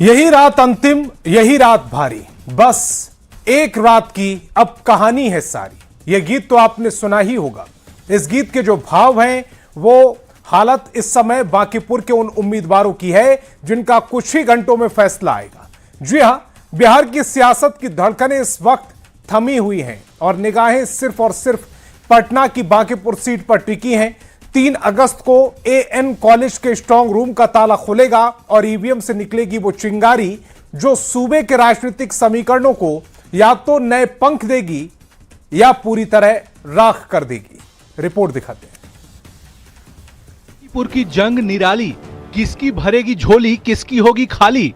यही रात अंतिम, यही रात भारी, बस एक रात की अब कहानी है सारी। यह गीत तो आपने सुना ही होगा। इस गीत के जो भाव हैं वो हालत इस समय बांकीपुर के उन उम्मीदवारों की है जिनका कुछ ही घंटों में फैसला आएगा। जी हां, बिहार की सियासत की धड़कनें इस वक्त थमी हुई हैं और निगाहें सिर्फ और सिर्फ पटना की बांकीपुर सीट पर टिकी हैं। 3 अगस्त को एएन कॉलेज के स्ट्रांग रूम का ताला खुलेगा और ईवीएम से निकलेगी वो चिंगारी जो सूबे के राजनीतिक समीकरणों को या तो नए पंख देगी या पूरी तरह राख कर देगी। रिपोर्ट दिखाते हैं। बांकीपुर की जंग निराली, किसकी भरेगी झोली, किसकी होगी खाली।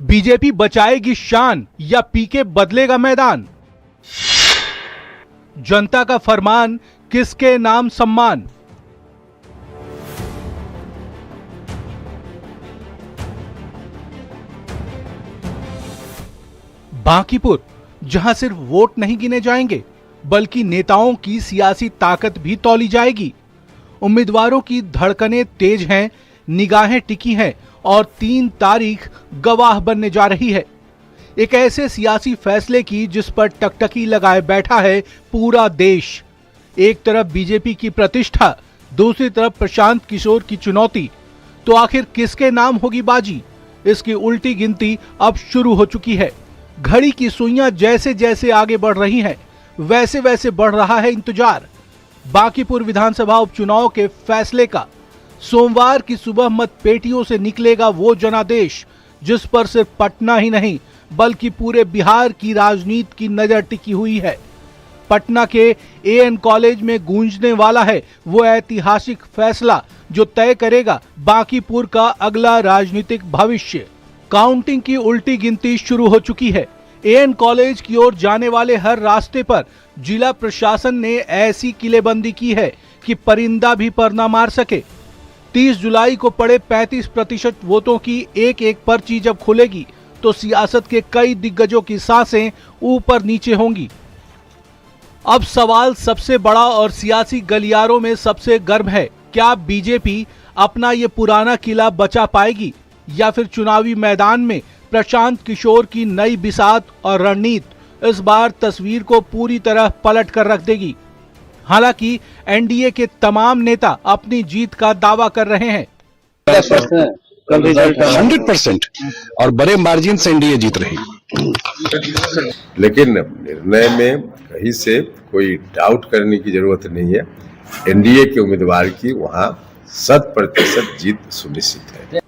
बीजेपी बचाएगी शान या पीके बदलेगा मैदान। जनता का फरमान, किसके नाम सम्मान। बांकीपुर, जहां सिर्फ वोट नहीं गिने जाएंगे बल्कि नेताओं की सियासी ताकत भी तौली जाएगी। उम्मीदवारों की धड़कनें तेज हैं, निगाहें टिकी हैं और 3 तारीख गवाह बनने जा रही है एक ऐसे सियासी फैसले की जिस पर टकटकी लगाए बैठा है पूरा देश। एक तरफ बीजेपी की प्रतिष्ठा, दूसरी तरफ प्रशांत किशोर की चुनौती। तो आखिर किसके नाम होगी बाजी? इसकी उल्टी गिनती अब शुरू हो चुकी है। घड़ी की सुइयां जैसे जैसे आगे बढ़ रही हैं, वैसे वैसे बढ़ रहा है इंतजार बांकीपुर विधानसभा उपचुनाव के फैसले का। सोमवार की सुबह मत पेटियों से निकलेगा वो जनादेश जिस पर सिर्फ पटना ही नहीं बल्कि पूरे बिहार की राजनीति की नजर टिकी हुई है। पटना के एएन कॉलेज में गूंजने वाला है वो ऐतिहासिक फैसला जो तय करेगा बांकीपुर का अगला राजनीतिक भविष्य। काउंटिंग की उल्टी गिनती शुरू हो चुकी है। एएन कॉलेज की ओर जाने वाले हर रास्ते पर जिला प्रशासन ने ऐसी किलेबंदी की है कि परिंदा भी पर न मार सके। 30 जुलाई को पड़े 35% वोटों की एक एक पर्ची जब खुलेगी तो सियासत के कई दिग्गजों की सांसें ऊपर नीचे होंगी। अब सवाल सबसे बड़ा और सियासी गलियारों में सबसे गर्म है, क्या बीजेपी अपना ये पुराना किला बचा पाएगी या फिर चुनावी मैदान में प्रशांत किशोर की नई बिसात और रणनीति इस बार तस्वीर को पूरी तरह पलट कर रख देगी। हालांकि एनडीए के तमाम नेता अपनी जीत का दावा कर रहे हैं। 100% और बड़े मार्जिन से एनडीए जीत रही। लेकिन निर्णय में कहीं से कोई डाउट करने की जरूरत नहीं है। एनडीए के उम्मीदवार की वहां 100% जीत सुनिश्चित है।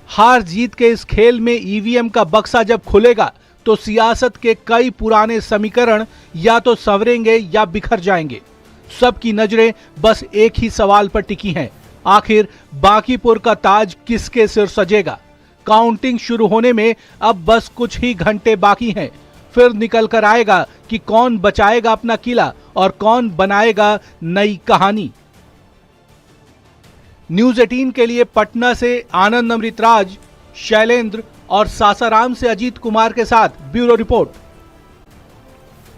हार जीत के इस खेल में ईवीएम का बक्सा जब खुलेगा तो सियासत के कई पुराने समीकरण या तो संवरेंगे या बिखर जाएंगे। सबकी नजरें बस एक ही सवाल पर टिकी हैं, आखिर बांकीपुर का ताज किसके सिर सजेगा? काउंटिंग शुरू होने में अब बस कुछ ही घंटे बाकी हैं, फिर निकल कर आएगा कि कौन बचाएगा अपना किला और कौन बनाएगा नई कहानी। न्यूज 18 के लिए पटना से आनंद अमृतराज, शैलेंद्र और सासाराम से अजीत कुमार के साथ ब्यूरो रिपोर्ट।